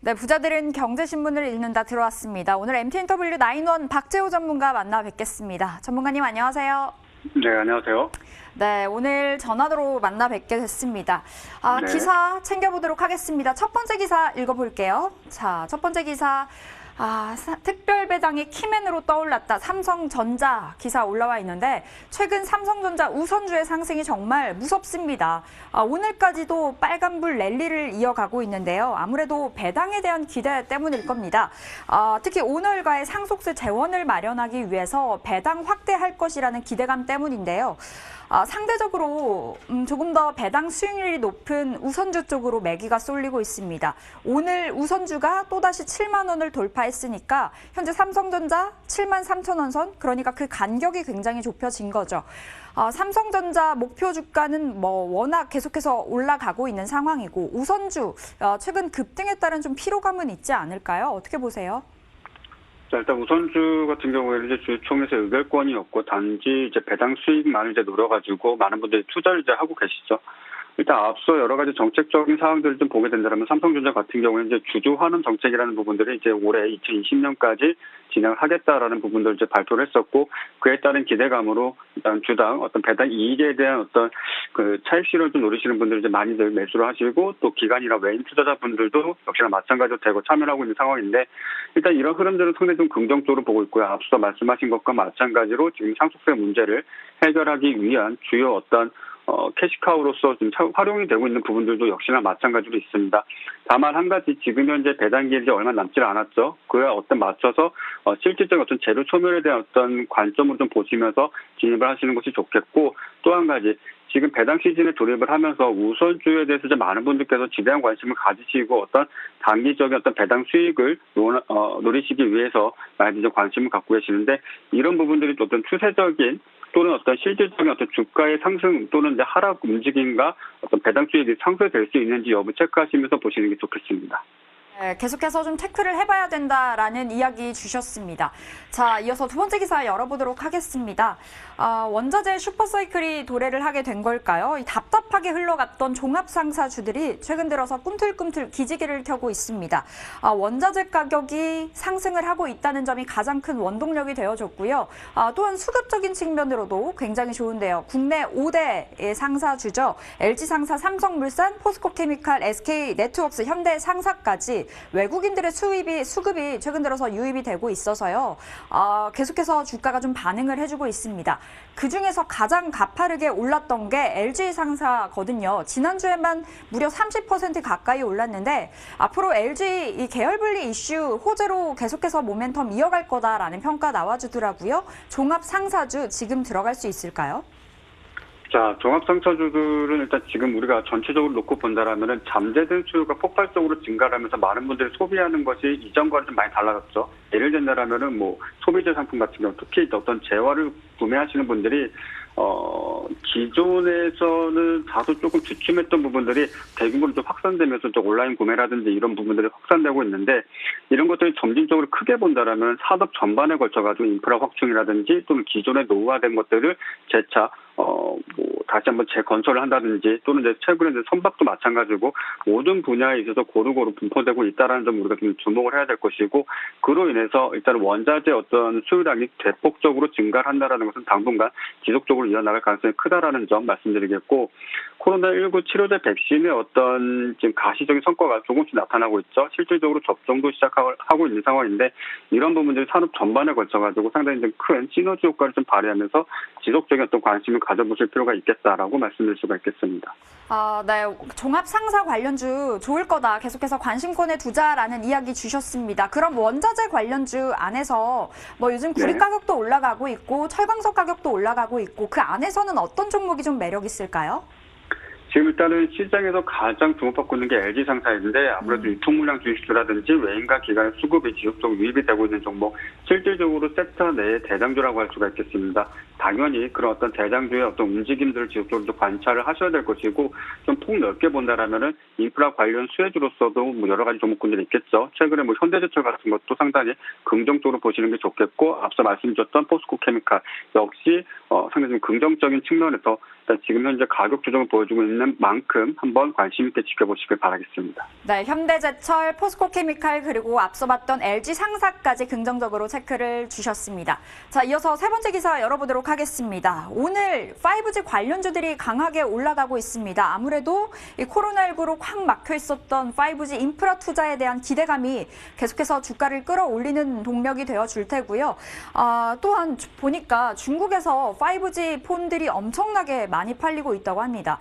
네, 부자들은 경제신문을 읽는다 들어왔습니다. 오늘 MTNW 9원 박재호 전문가 만나 뵙겠습니다. 전문가님 안녕하세요. 네, 안녕하세요. 네, 오늘 전화로 만나 뵙게 됐습니다. 네. 기사 챙겨보도록 하겠습니다. 첫 번째 기사 읽어볼게요. 자, 첫 번째 기사. 특별 배당이 키맨으로 떠올랐다. 삼성전자 기사 올라와 있는데 최근 삼성전자 우선주의 상승이 정말 무섭습니다. 오늘까지도 빨간불 랠리를 이어가고 있는데요. 아무래도 배당에 대한 기대 때문일 겁니다. 특히 오늘과의 상속세 재원을 마련하기 위해서 배당 확대할 것이라는 기대감 때문인데요. 상대적으로 조금 더 배당 수익률이 높은 우선주 쪽으로 매기가 쏠리고 있습니다. 오늘 우선주가 또다시 7만 원을 돌파했으니까 현재 삼성전자 7만 3천 원 선, 그러니까 그 간격이 굉장히 좁혀진 거죠. 삼성전자 목표 주가는 워낙 계속해서 올라가고 있는 상황이고 우선주 최근 급등에 따른 좀 피로감은 있지 않을까요? 어떻게 보세요? 자, 일단 우선주 같은 경우에는 이제 주총에서 의결권이 없고 단지 이제 배당 수익만을 이제 노려가지고 많은 분들이 투자를 이제 하고 계시죠. 일단 앞서 여러 가지 정책적인 사항들을 좀 보게 된다면 삼성전자 같은 경우는 이제 주주 환원 정책이라는 부분들을 이제 올해 2020년까지 진행하겠다라는 부분들을 이제 발표를 했었고 그에 따른 기대감으로 일단 주당 어떤 배당 이익에 대한 어떤 그 차익 실현을 좀 노리시는 분들 이제 많이들 매수를 하시고 또 기관이나 외인 투자자분들도 역시나 마찬가지로 되고 참여하고 있는 상황인데 일단 이런 흐름들은 상당히 좀 긍정적으로 보고 있고요. 앞서 말씀하신 것과 마찬가지로 지금 상속세 문제를 해결하기 위한 주요 어떤 캐시카우로서 지금 활용이 되고 있는 부분들도 역시나 마찬가지로 있습니다. 다만 한 가지 지금 현재 배당 기일이 얼마 남지 않았죠. 그에 어떤 맞춰서 실질적인 어떤 재료 소멸에 대한 어떤 관점으로 좀 보시면서 진입을 하시는 것이 좋겠고 또 한 가지 지금 배당 시즌에 돌입을 하면서 우선주에 대해서 이제 많은 분들께서 지대한 관심을 가지시고 어떤 단기적인 어떤 배당 수익을 노리시기 위해서 많이 이제 관심을 갖고 계시는데 이런 부분들이 어떤 추세적인 또는 어떤 실질적인 어떤 주가의 상승 또는 이제 하락 움직임과 어떤 배당 수익이 상쇄될 수 있는지 여부 체크하시면서 보시는 게 좋겠습니다. 네, 계속해서 좀 체크를 해봐야 된다라는 이야기 주셨습니다. 자, 이어서 두 번째 기사 열어보도록 하겠습니다. 원자재 슈퍼사이클이 도래를 하게 된 걸까요? 답답하게 흘러갔던 종합상사주들이 최근 들어서 꿈틀꿈틀 기지개를 켜고 있습니다. 원자재 가격이 상승을 하고 있다는 점이 가장 큰 원동력이 되어줬고요. 또한 수급적인 측면으로도 굉장히 좋은데요. 국내 5대 상사주죠. LG상사, 삼성물산, 포스코케미칼, SK네트워크스, 현대상사까지 외국인들의 수급이 최근 들어서 유입이 되고 있어서요. 계속해서 주가가 좀 반응을 해주고 있습니다. 그중에서 가장 가파르게 올랐던 게 LG상사거든요. 지난주에만 무려 30% 가까이 올랐는데 앞으로 LG 이 계열 분리 이슈 호재로 계속해서 모멘텀 이어갈 거다라는 평가 나와주더라고요. 종합상사주 지금 들어갈 수 있을까요? 자, 종합상사주들은 일단 지금 우리가 전체적으로 놓고 본다라면은 잠재된 수요가 폭발적으로 증가하면서 많은 분들이 소비하는 것이 이전과는 좀 많이 달라졌죠. 예를 든다라면은 소비재 상품 같은 경우 특히 어떤 재화를 구매하시는 분들이 기존에서는 다소 조금 주춤했던 부분들이 대규모로 좀 확산되면서 좀 온라인 구매라든지 이런 부분들이 확산되고 있는데 이런 것들이 점진적으로 크게 본다라면 산업 전반에 걸쳐가지고 인프라 확충이라든지 또는 기존에 노후화된 것들을 재차 다시 한번 재건설을 한다든지 또는 이제 최근에 이제 선박도 마찬가지고 모든 분야에 있어서 고루고루 분포되고 있다라는 점 우리가 좀 주목을 해야 될 것이고 그로 인해서 일단 원자재 어떤 수요량이 대폭적으로 증가를 한다라는 것은 당분간 지속적으로 이어나갈 가능성이 크다라는 점 말씀드리겠고 코로나19 치료제 백신의 어떤 지금 가시적인 성과가 조금씩 나타나고 있죠. 실질적으로 접종도 시작하고 있는 상황인데 이런 부분들이 산업 전반에 걸쳐가지고 상당히 좀 큰 시너지 효과를 좀 발휘하면서 지속적인 어떤 관심을 가져보실 필요가 있겠다라고 말씀드릴 수가 있겠습니다. 네. 종합상사 관련주 좋을 거다. 계속해서 관심권에 두자라는 이야기 주셨습니다. 그럼 원자재 관련주 안에서 요즘 구리 가격도 올라가고 있고 철광석 가격도 올라가고 있고 그 안에서는 어떤 종목이 좀 매력 있을까요? 지금 일단은 시장에서 가장 주목받고 있는 게 LG상사인데 아무래도 유통물량 주식주라든지 외인과 기관의 수급이 지속적으로 유입이 되고 있는 종목 실질적으로 섹터 내의 대장주라고 할 수가 있겠습니다. 당연히 그런 어떤 대장주의 어떤 움직임들을 지속적으로 관찰을 하셔야 될 것이고 좀 폭넓게 본다라면은 인프라 관련 수혜주로서도 뭐 여러 가지 종목군들이 있겠죠. 최근에 뭐 현대제철 같은 것도 상당히 긍정적으로 보시는 게 좋겠고 앞서 말씀드렸던 포스코케미칼 역시 상당히 좀 긍정적인 측면에서 일단 지금 현재 가격 조정을 보여주고 있는 만큼 한번 관심 있게 지켜보시길 바라겠습니다. 네, 현대제철, 포스코케미칼 그리고 앞서 봤던 LG상사까지 긍정적으로 체크를 주셨습니다. 자, 이어서 세 번째 기사 열어보도록 하겠습니다. 오늘 5G 관련주들이 강하게 올라가고 있습니다. 아무래도 이 코로나19로 꽉 막혀 있었던 5G 인프라 투자에 대한 기대감이 계속해서 주가를 끌어올리는 동력이 되어줄 테고요. 또한 보니까 중국에서 5G 폰들이 엄청나게 많이 팔리고 있다고 합니다.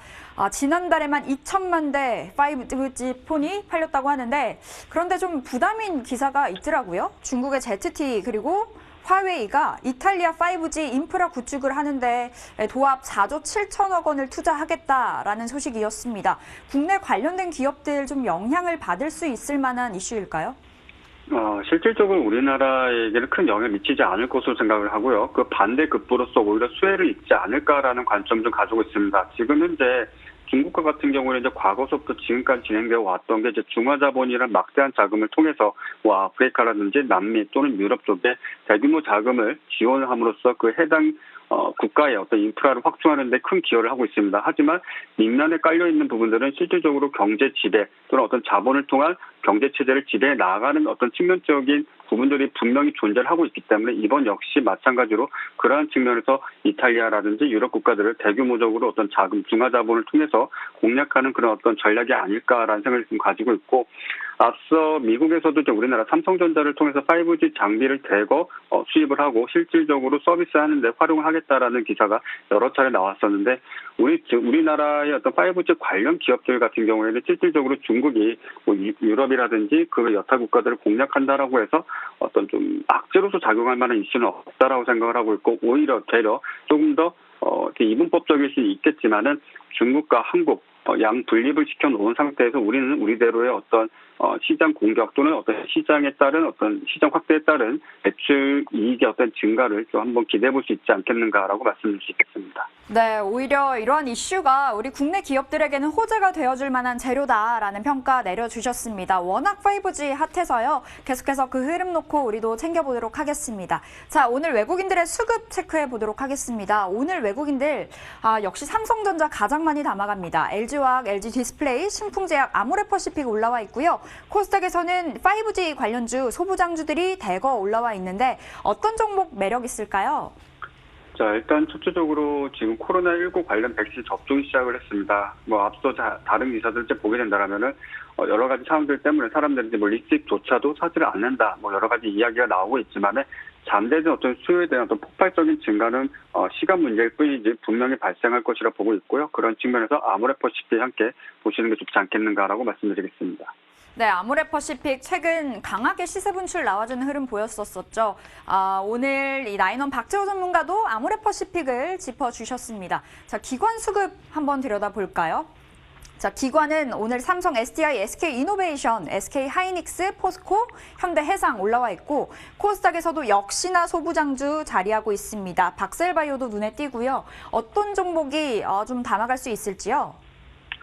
지난달에만 2천만 대 5G 폰이 팔렸다고 하는데 그런데 좀 부담인 기사가 있더라고요. 중국의 ZT 그리고 화웨이가 이탈리아 5G 인프라 구축을 하는데 도합 4조 7천억 원을 투자하겠다라는 소식이었습니다. 국내 관련된 기업들 좀 영향을 받을 수 있을 만한 이슈일까요? 실질적으로 우리나라에게는 큰 영향을 미치지 않을 것으로 생각을 하고요. 그 반대급부로서 오히려 수혜를 입지 않을까라는 관점 좀 가지고 있습니다. 지금 현재 중국과 같은 경우는 이제 과거서부터 지금까지 진행되어 왔던 게 이제 중화자본이란 막대한 자금을 통해서 뭐 아프리카라든지 남미 또는 유럽 쪽에 대규모 자금을 지원함으로써 그 해당 국가의 어떤 인프라를 확충하는 데 큰 기여를 하고 있습니다. 하지만 밑면에 깔려 있는 부분들은 실질적으로 경제 지배 또는 어떤 자본을 통한 경제 체제를 지배해 나가는 어떤 측면적인 부분들이 분명히 존재를 하고 있기 때문에 이번 역시 마찬가지로 그러한 측면에서 이탈리아라든지 유럽 국가들을 대규모적으로 어떤 자금 중화 자본을 통해서 공략하는 그런 어떤 전략이 아닐까라는 생각을 좀 가지고 있고 앞서 미국에서도 이제 우리나라 삼성전자를 통해서 5G 장비를 대거 수입을 하고 실질적으로 서비스하는 데 활용을 하겠다라는 기사가 여러 차례 나왔었는데 우리나라의 어떤 5G 관련 기업들 같은 경우에는 실질적으로 중국이 뭐 유럽이라든지 그 여타 국가들을 공략한다라고 해서 어떤 좀 악재로서 작용할 만한 이슈는 없다라고 생각을 하고 있고 오히려 되려 조금 더 이분법적일 수 있겠지만은 중국과 한국 양 분립을 시켜놓은 상태에서 우리는 우리대로의 어떤 시장 공격 또는 어떤 시장에 따른 어떤 시장 확대에 따른 매출 이익의 어떤 증가를 좀 한번 기대해 볼 수 있지 않겠는가라고 말씀드릴 수 있겠습니다. 네, 오히려 이러한 이슈가 우리 국내 기업들에게는 호재가 되어줄 만한 재료다라는 평가 내려주셨습니다. 워낙 5G 핫해서요. 계속해서 그 흐름 놓고 우리도 챙겨보도록 하겠습니다. 자, 오늘 외국인들의 수급 체크해 보도록 하겠습니다. 오늘 외국인들 역시 삼성전자 가장 많이 담아갑니다. LG화학, LG디스플레이, 신풍제약, 아모레퍼시픽 올라와 있고요. 코스닥에서는 5G 관련주, 소부장주들이 대거 올라와 있는데 어떤 종목 매력 있을까요? 자, 일단 첫째적으로 지금 코로나19 관련 백신 접종이 시작을 했습니다. 뭐 앞서 다른 기사들 보게 된다라면은 여러 가지 상황들 때문에 사람들이 뭐 리스틱조차도 사지를 않는다. 뭐 여러 가지 이야기가 나오고 있지만은 잠재된 어떤 수요에 대한 어떤 폭발적인 증가는 시간 문제일 뿐이지 분명히 발생할 것이라 보고 있고요. 그런 측면에서 아모레퍼시픽 함께 보시는 게 좋지 않겠는가라고 말씀드리겠습니다. 네, 아모레퍼시픽 최근 강하게 시세 분출 나와주는 흐름 보였었죠. 오늘 이 나인원 박재호 전문가도 아모레퍼시픽을 짚어주셨습니다. 자, 기관 수급 한번 들여다볼까요? 자, 기관은 오늘 삼성, SDI, SK이노베이션, SK하이닉스, 포스코, 현대해상 올라와 있고 코스닥에서도 역시나 소부장주 자리하고 있습니다. 박셀바이오도 눈에 띄고요. 어떤 종목이 좀 담아갈 수 있을지요?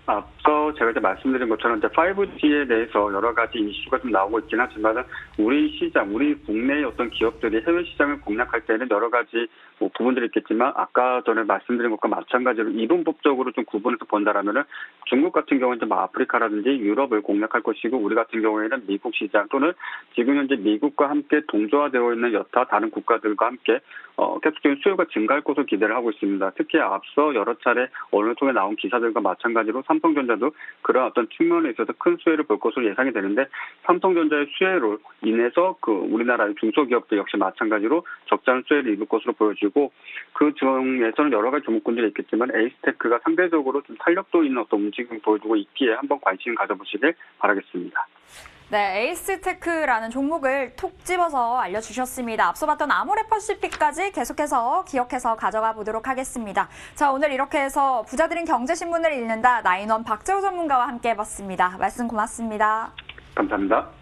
앞서 제가 이제 말씀드린 것처럼 이제 5G에 대해서 여러 가지 이슈가 좀 나오고 있긴 하지만 우리 시장, 우리 국내의 어떤 기업들이 해외 시장을 공략할 때는 여러 가지 뭐 부분들이 있겠지만 아까 전에 말씀드린 것과 마찬가지로 이분법적으로 좀 구분해서 본다라면은 중국 같은 경우는 좀 아프리카라든지 유럽을 공략할 것이고 우리 같은 경우에는 미국 시장 또는 지금 현재 미국과 함께 동조화되어 있는 여타 다른 국가들과 함께 계속적인 수요가 증가할 것으로 기대를 하고 있습니다. 특히 앞서 여러 차례 언론을 통해 나온 기사들과 마찬가지로 삼성전자도 그런 어떤 측면에 있어서 큰 수혜를 볼 것으로 예상이 되는데 삼성전자의 수혜로 인해서 그 우리나라의 중소기업들 역시 마찬가지로 적잖은 수혜를 입을 것으로 보여지고 그 중에서는 여러 가지 종목군들이 있겠지만 에이스테크가 상대적으로 좀 탄력도 있는 어떤 움직임을 보여주고 있기에 한번 관심 가져보시길 바라겠습니다. 네, 에이스테크라는 종목을 톡 집어서 알려주셨습니다. 앞서 봤던 아모레퍼시픽까지 계속해서 기억해서 가져가 보도록 하겠습니다. 자, 오늘 이렇게 해서 부자들은 경제신문을 읽는다 나인원 박재호 전문가와 함께 해봤습니다. 말씀 고맙습니다. 감사합니다.